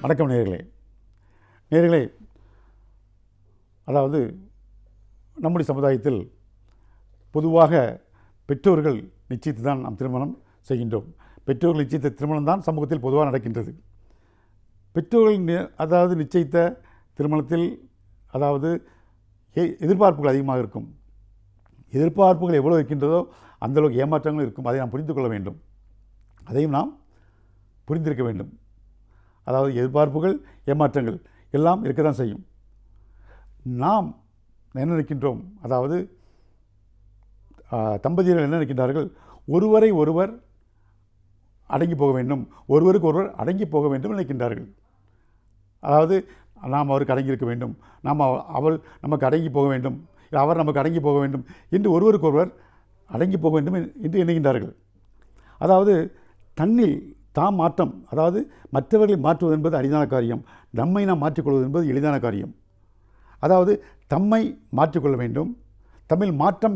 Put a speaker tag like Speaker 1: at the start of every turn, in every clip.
Speaker 1: வணக்கம் நேயர்களே, அதாவது நம்முடைய சமுதாயத்தில் பொதுவாக பெற்றோர்கள் நிச்சயித்து தான் நாம் திருமணம் செய்கின்றோம். பெற்றோர்கள் நிச்சயித்த திருமணம் தான் சமூகத்தில் பொதுவாக நடக்கின்றது. பெற்றோர்கள் நிச்சயித்த திருமணத்தில் எதிர்பார்ப்புகள் அதிகமாக இருக்கும். எதிர்பார்ப்புகள் எவ்வளோ இருக்கின்றதோ அந்தளவுக்கு ஏமாற்றங்களும் இருக்கும். அதை நாம் புரிந்து கொள்ள வேண்டும். அதையும் நாம் புரிந்திருக்க வேண்டும். எதிர்பார்ப்புகள், ஏமாற்றங்கள் எல்லாம் இருக்க தான் செய்யும். நாம் என்ன நினைக்கின்றோம், தம்பதியர்கள் என்ன நினைக்கின்றார்கள், ஒருவரை ஒருவர் அடங்கி போக வேண்டும், ஒருவருக்கு ஒருவர் அடங்கி போக வேண்டும் நினைக்கின்றார்கள். நாம் அவருக்கு அடங்கி இருக்க வேண்டும், அவள் நமக்கு அடங்கி போக வேண்டும், அவர் நமக்கு அடங்கி போக வேண்டும் என்று ஒருவருக்கு ஒருவர் அடங்கி போக வேண்டும் என்று எண்ணுகின்றார்கள். தன்னில் தாம் மாற்றம், மற்றவர்களை மாற்றுவது என்பது அரிதான காரியம். நம்மை நாம் மாற்றிக்கொள்வது என்பது எளிதான காரியம். தம்மை மாற்றிக்கொள்ள வேண்டும், தம்மில் மாற்றம்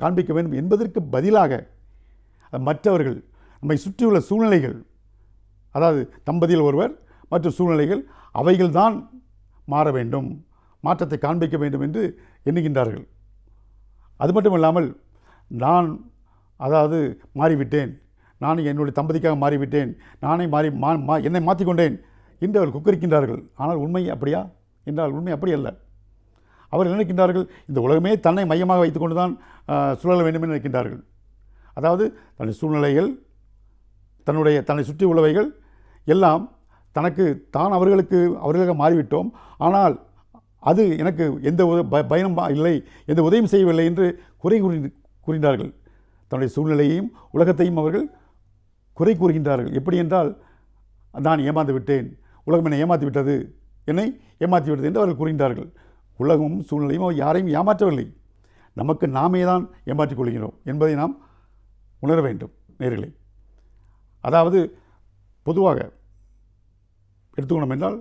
Speaker 1: காண்பிக்க வேண்டும் என்பதற்கு பதிலாக மற்றவர்கள், நம்மை சுற்றியுள்ள சூழ்நிலைகள், தம்பதியில் ஒருவர் மற்றும் சூழ்நிலைகள், அவைகள்தான் மாற வேண்டும், மாற்றத்தை காண்பிக்க வேண்டும் என்று எண்ணுகின்றார்கள். அது மட்டும் இல்லாமல் நான் மாறிவிட்டேன், நான் என்னுடைய தம்பதிக்காக மாறிவிட்டேன், நானே என்னை மாற்றிக்கொண்டேன் என்று அவர்கள் குக்கரிக்கின்றார்கள். ஆனால் உண்மை அப்படியா என்றால் உண்மை அப்படி அல்ல. அவர்கள் நினைக்கின்றார்கள், இந்த உலகமே தன்னை மையமாக வைத்துக்கொண்டு தான் சுழல வேண்டும் என்று நினைக்கின்றார்கள். தன்னுடைய சூழ்நிலைகள், தன்னை சுற்றி உள்ளவைகள் எல்லாம் தான் அவர்களுக்காக மாறிவிட்டோம், ஆனால் அது எனக்கு எந்த பயனும் இல்லை, எந்த உதவியும் செய்யவில்லை என்று குறை கூறினார்கள். தன்னுடைய சூழ்நிலையையும் உலகத்தையும் அவர்கள் குறை கூறுகின்றார்கள். எப்படி என்றால், நான் ஏமாந்து விட்டேன், உலகம் என்னை ஏமாற்றிவிட்டது, என்னை ஏமாற்றிவிட்டது என்று அவர்கள் கூறுகின்றார்கள். உலகமும் சூழ்நிலையும் அவர் யாரையும் ஏமாற்றவில்லை, நமக்கு நாமே தான் ஏமாற்றிக் கொள்கிறோம் என்பதை நாம் உணர வேண்டும் நேயர்களே. பொதுவாக எடுத்துக்கணும் என்றால்,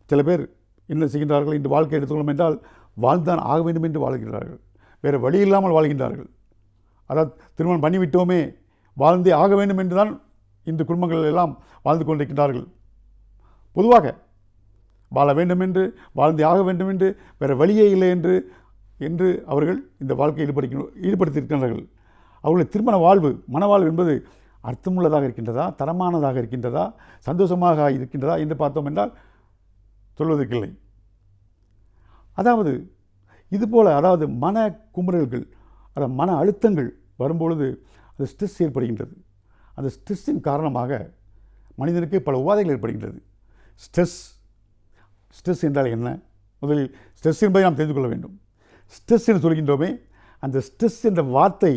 Speaker 1: சில பேர் என்ன செய்கின்றார்கள், இன்று வாழ்க்கை எடுத்துக்கணும் என்றால் வாழ்ந்தான் ஆக வேண்டும் என்று வாழ்கின்றார்கள், வேறு வழி இல்லாமல் வாழ்கின்றார்கள். திருமணம் பண்ணிவிட்டோமே, வாழ்ந்தே ஆக வேண்டும் என்று தான் இந்த குடும்பங்கள் எல்லாம் வாழ்ந்து கொண்டிருக்கின்றார்கள். பொதுவாக வாழ வேண்டும் என்று, வாழ்ந்தே ஆக வேண்டும் என்று, வேறு வழியே இல்லை என்று அவர்கள் இந்த வாழ்க்கையை ஈடுபடுத்தியிருக்கின்றார்கள். அவர்களுடைய திருமண வாழ்வு, மனவாழ்வு என்பது அர்த்தமுள்ளதாக இருக்கின்றதா, தரமானதாக இருக்கின்றதா, சந்தோஷமாக இருக்கின்றதா என்று பார்த்தோம் என்றால் சொல்வதற்கில்லை. இதுபோல் மன குமுறல்கள், மன அழுத்தங்கள் வரும்பொழுது அது ஸ்ட்ரெஸ் ஏற்படுகின்றது. அந்த ஸ்ட்ரெஸ்ஸின் காரணமாக மனிதனுக்கு பல உபாதைகள் ஏற்படுகின்றது. ஸ்ட்ரெஸ் என்றால் என்ன? முதலில் ஸ்ட்ரெஸ் என்பதை நாம் தெரிந்து கொள்ள வேண்டும். ஸ்ட்ரெஸ் என்று சொல்கின்றோமே, அந்த ஸ்ட்ரெஸ் என்ற வார்த்தை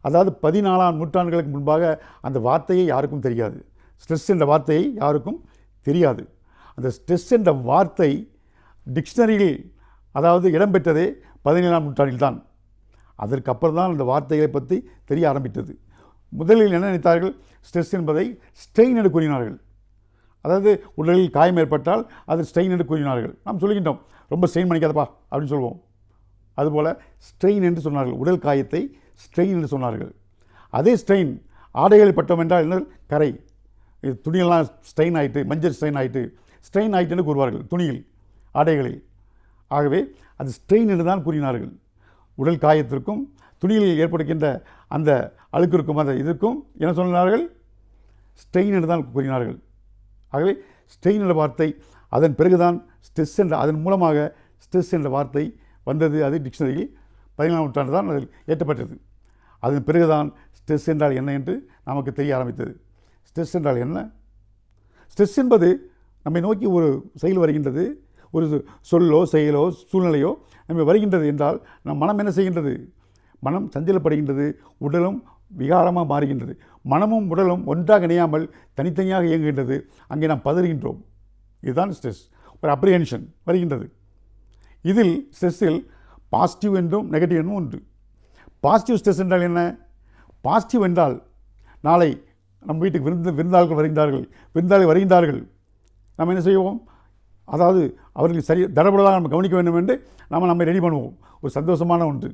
Speaker 1: 14ஆம் நூற்றாண்டுகளுக்கு முன்பாக அந்த வார்த்தையை யாருக்கும் தெரியாது. ஸ்ட்ரெஸ் என்ற வார்த்தையை யாருக்கும் தெரியாது. அந்த ஸ்ட்ரெஸ் என்ற வார்த்தை டிக்ஷனரியில் இடம்பெற்றதே 17ஆம் நூற்றாண்டில் தான். அதற்கப்புறம் தான் அந்த வார்த்தைகளை பற்றி தெரிய ஆரம்பித்தது. முதலில் என்ன நினைத்தார்கள், ஸ்ட்ரெஸ் என்பதை ஸ்ட்ரெயின் என்று கூறினார்கள். உடலில் காயம் ஏற்பட்டால் அது ஸ்ட்ரெயின் என்று கூறினார்கள். நாம் சொல்கின்றோம், ரொம்ப ஸ்ட்ரெயின் பண்ணிக்காதப்பா அப்படின்னு சொல்லுவோம். அதுபோல் ஸ்ட்ரெயின் என்று சொன்னார்கள், உடல் காயத்தை ஸ்ட்ரெயின் என்று சொன்னார்கள். அதே ஸ்ட்ரெயின் ஆடைகளில் பட்டோம் என்றால் என்ன, கரை, துணியெல்லாம் ஸ்ட்ரெயின் ஆகிட்டு, மஞ்சள் ஸ்ட்ரெயின் ஆகிட்டு என்று கூறுவார்கள் துணியில், ஆடைகளில். ஆகவே அது ஸ்ட்ரெயின் என்று தான் கூறினார்கள். உடல் காயத்திற்கும் துணியில் ஏற்படுகின்ற அந்த அழுக்கிற்கும் அந்த இதற்கும் என்ன சொன்னார்கள், ஸ்ட்ரெயின் என்று தான் கூறினார்கள். ஆகவே ஸ்ட்ரெயின் என்ற வார்த்தை, அதன் பிறகுதான் ஸ்ட்ரெஸ் என்ற, அதன் மூலமாக ஸ்ட்ரெஸ் என்ற வார்த்தை வந்தது. அது டிக்ஷனரியில் 17ஆம் நூற்றாண்டு தான் அதில் ஏற்றப்பட்டது. அதன் பிறகுதான் ஸ்ட்ரெஸ் என்றால் என்ன என்று நமக்கு தெரிய ஆரம்பித்தது. ஸ்ட்ரெஸ் என்றால் என்ன? ஸ்ட்ரெஸ் என்பது நம்மை நோக்கி ஒரு செயல் வருகின்றது, ஒரு சொல்லோ செயலோ சூழ்நிலையோ நம்ம வருகின்றது என்றால் நம் மனம் என்ன செய்கின்றது? மனம் சஞ்சலப்படுகின்றது, உடலும் விகாரமாக மாறுகின்றது. மனமும் உடலும் ஒன்றாக இணையாமல் தனித்தனியாக இயங்குகின்றது. அங்கே நாம் பதறுகின்றோம். இதுதான் ஸ்ட்ரெஸ். ஒரு அப்ரிஹென்ஷன் வருகின்றது. இதில் ஸ்ட்ரெஸ்ஸில் பாசிட்டிவ் என்றும் நெகட்டிவ் என்றும் உண்டு. பாசிட்டிவ் ஸ்ட்ரெஸ் என்றால் என்ன? பாசிட்டிவ் என்றால், நாளை நம் வீட்டுக்கு விருந்தாளர்கள் வருகின்றார்கள், நம்ம என்ன செய்வோம், அவர்கள் சரி தடபடலாக நம்ம கவனிக்க வேண்டும் என்று நம்மை ரெடி பண்ணுவோம். ஒரு சந்தோஷமான ஒன்று.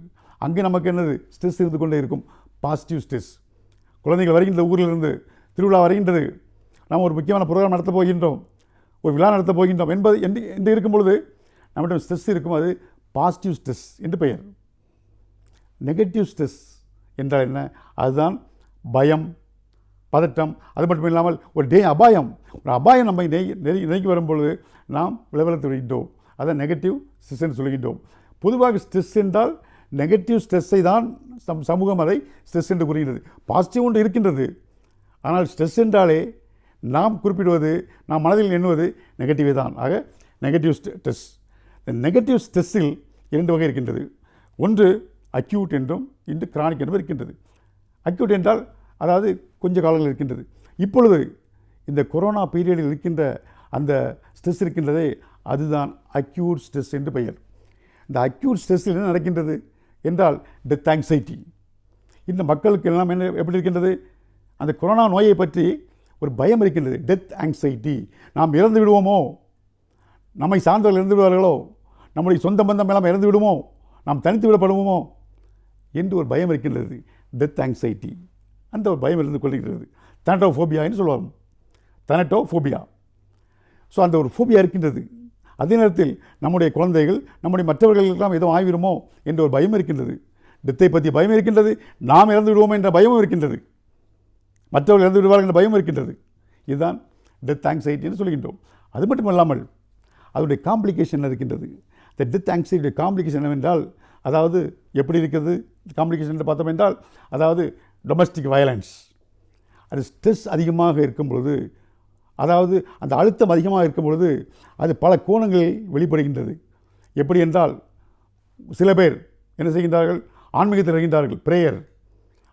Speaker 1: அங்கே நமக்கு என்னது, ஸ்ட்ரெஸ் இருந்து கொண்டே இருக்கும், பாசிட்டிவ் ஸ்ட்ரெஸ். குழந்தைகள் வருகின்ற ஊரிலிருந்து திருவிழா வருகின்றது, நாம் ஒரு முக்கியமான ப்ரோக்ராம் நடத்த போகின்றோம், ஒரு விழா நடத்த போகின்றோம் என்று இருக்கும் பொழுது நம்மிடம் ஸ்ட்ரெஸ் இருக்கும். அது பாசிட்டிவ் ஸ்ட்ரெஸ் என்று பெயர். நெகட்டிவ் ஸ்ட்ரெஸ் என்றால் என்ன? அதுதான் பயம், பதட்டம். அது மட்டும் இல்லாமல் ஒரு அபாயம் நம்மை நெருங்கி வரும்பொழுது நாம் விளவலத்து விடுகின்றோம். அதான் நெகட்டிவ் ஸ்ட்ரெஸ் என்று சொல்கின்றோம். பொதுவாக ஸ்ட்ரெஸ் என்றால் நெகட்டிவ் ஸ்ட்ரெஸ்ஸை தான் சமூகம் அதை ஸ்ட்ரெஸ் என்று கூறுகின்றது. பாசிட்டிவ் ஒன்று இருக்கின்றது, ஆனால் ஸ்ட்ரெஸ் என்றாலே நாம் குறிப்பிடுவது, நாம் மனதில் எண்ணுவது நெகட்டிவே தான். ஆக நெகட்டிவ் ஸ்ட்ரெஸ். இந்த நெகட்டிவ் ஸ்ட்ரெஸ்ஸில் 2 வகை இருக்கின்றது. ஒன்று அக்யூட் என்றும் இன்று கிரானிக் என்றும் இருக்கின்றது. அக்யூட் என்றால் அதாவது கொஞ்ச காலங்கள் இருக்கின்றது. இப்பொழுது இந்த கொரோனா பீரியடில் இருக்கின்ற அந்த ஸ்ட்ரெஸ் இருக்கின்றதே, அதுதான் அக்யூட் ஸ்ட்ரெஸ் என்று பெயர். இந்த அக்யூட் ஸ்ட்ரெஸ்ஸில் என்ன நடக்கின்றது என்றால் டெத் ஆங்ஸைட்டி. இந்த மக்களுக்கு எல்லாம் என்ன எப்படி இருக்கின்றது? அந்த கொரோனா நோயை பற்றி ஒரு பயம் இருக்கின்றது. Death anxiety. நாம் இறந்து விடுவோமோ, நம்மை சார்ந்தவர்கள் இறந்து விடுவார்களோ, நம்முடைய சொந்த பந்தம் எல்லாம் இறந்து விடுமோ, நாம் தனித்து விடப்படுவோமோ என்று ஒரு பயம் இருக்கின்றது. டெத் ஆங்ஸைட்டி, அந்த ஒரு பயம் இருந்து கொள்கிறது. தனட்டோஃபோபியா என்று சொல்லுவாங்க. தனட்டோஃபோபியா. ஸோ அந்த ஒரு ஃபோபியா இருக்கின்றது. அதே நேரத்தில் நம்முடைய குழந்தைகள், நம்முடைய மற்றவர்களுக்கெல்லாம் ஏதோ ஆகிவிடுமோ என்ற ஒரு பயம் இருக்கின்றது. டெத்தை பற்றி பயம் இருக்கின்றது. நாம் இறந்து விடுவோம் என்ற பயமும் இருக்கின்றது. மற்றவர்கள் இறந்து விடுவார்கள் என்ற பயம் இருக்கின்றது. இதுதான் டெத் ஆங்ஸைட்டி என்று சொல்கின்றோம். அது மட்டும் இல்லாமல் அதனுடைய காம்ப்ளிகேஷன் இருக்கின்றது. இந்த டெத் ஆங்ஸைட்டியுடைய காம்ப்ளிகேஷன் என்னவென்றால், அதாவது எப்படி இருக்கிறது காம்ப்ளிகேஷன் என்று பார்த்தோம் என்றால், அதாவது டொமஸ்டிக் வயலன்ஸ். அது ஸ்ட்ரெஸ் அதிகமாக இருக்கும் பொழுது, அதாவது அந்த அழுத்தம் அதிகமாக இருக்கும் பொழுது அது பல கோணங்களில் வெளிப்படுகின்றது. எப்படி என்றால், சில பேர் என்ன செய்கின்றார்கள்? ஆன்மீகத்தில் இருக்கின்றார்கள். பிரேயர்,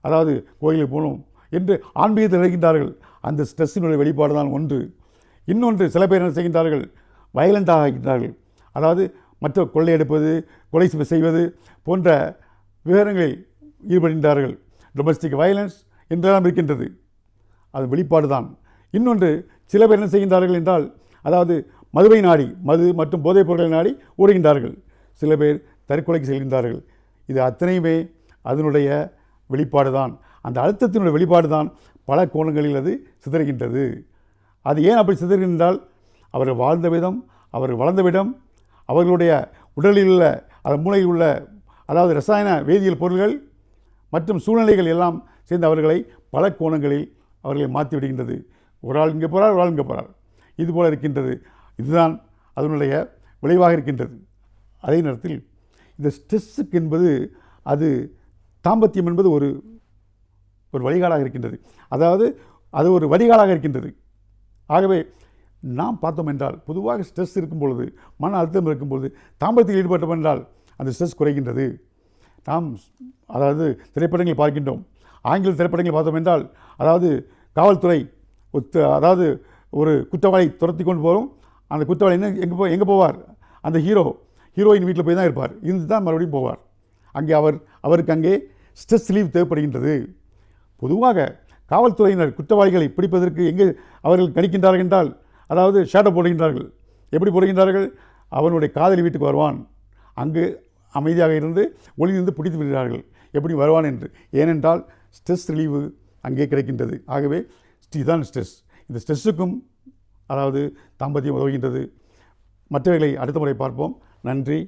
Speaker 1: அதாவது கோயிலுக்கு போகணும் என்று ஆன்மீகத்தில் இருக்கின்றார்கள். அந்த ஸ்ட்ரெஸ்ஸினுடைய வெளிப்பாடு தான் ஒன்று. இன்னொன்று, சில பேர் என்ன செய்கின்றார்கள்? வயலண்டாக ஆகின்றார்கள். அதாவது மற்ற கொள்ளையெடுப்பது, கொலை செய்வது போன்ற விவரங்களில் ஈடுபடுகின்றார்கள். டொமஸ்டிக் வயலன்ஸ் என்றெல்லாம் இருக்கின்றது. அது வெளிப்பாடு தான். இன்னொன்று, சில பேர் என்ன செய்கின்றார்கள் என்றால், அதாவது மதுவை நாடி, மது மற்றும் போதைப் பொருட்களை நாடி ஓடுகின்றார்கள். சில பேர் தற்கொலைக்கு செல்கின்றார்கள். இது அத்தனையுமே அதனுடைய வெளிப்பாடு தான். அந்த அழுத்தத்தினுடைய வெளிப்பாடு தான். பல கோணங்களில் அது சிதறுகின்றது. அது ஏன் அப்படி சிதறுகின்றால், அவர்கள் வாழ்ந்த விதம், அவர்கள் வளர்ந்த விடம், அவர்களுடைய உடலில் உள்ள, அதன் மூளையில் உள்ள, அதாவது ரசாயன வேதியியல் பொருள்கள் மற்றும் சூழ்நிலைகள் எல்லாம் சேர்ந்து அவர்களை பல கோணங்களில் அவர்களை மாற்றி விடுகின்றது. ஒரு ஆள் இங்கே போகிறார், ஒரு ஆள் இங்கே போகிறார், இது போல் இருக்கின்றது. இதுதான் அதனுடைய விளைவாக இருக்கின்றது. அதே நேரத்தில் இந்த ஸ்ட்ரெஸ்ஸுக்கு என்பது, அது தாம்பத்தியம் என்பது ஒரு வடிகாலாக இருக்கின்றது. அதாவது அது ஒரு வடிகாலாக இருக்கின்றது. ஆகவே நாம் பார்த்தோம் என்றால், பொதுவாக ஸ்ட்ரெஸ் இருக்கும் பொழுது, மன அழுத்தம் இருக்கும் பொழுது தாம்பத்தியில் ஈடுபட்டோம் என்றால் அந்த ஸ்ட்ரெஸ் குறைகின்றது. நாம் அதாவது திரைப்படங்களை பார்க்கின்றோம். ஆங்கில திரைப்படங்களை பார்த்தோம் என்றால், அதாவது காவல்துறை அதாவது ஒரு குற்றவாளி துரத்தி கொண்டு போகிறோம். அந்த குற்றவாளி எங்கே போவார்? அந்த ஹீரோயின் வீட்டில் போய் தான் இருப்பார். இருந்து தான் மறுபடியும் போவார். அங்கே அவருக்கு அங்கே ஸ்ட்ரெஸ் ரிலீவ் தேவைப்படுகின்றது. பொதுவாக காவல்துறையினர் குற்றவாளிகளை பிடிப்பதற்கு எங்கே அவர்கள் கணிக்கின்றார்கள் என்றால், அதாவது ஷேடோ போடுகின்றார்கள். எப்படி போடுகின்றார்கள்? அவனுடைய காதலி வீட்டுக்கு வருவான், அங்கு அமைதியாக இருந்து ஒளியிருந்து பிடித்து விடுகிறார்கள், எப்படி வருவான் என்று. ஏனென்றால் ஸ்ட்ரெஸ் ரிலீவு அங்கே கிடைக்கின்றது. ஆகவே இதுதான் ஸ்ட்ரெஸ். இந்த ஸ்ட்ரெஸ்ஸுக்கும் அதாவது தாம்பத்தியம் உதவுகின்றது. மற்றவைகளை அடுத்த முறை பார்ப்போம். நன்றி.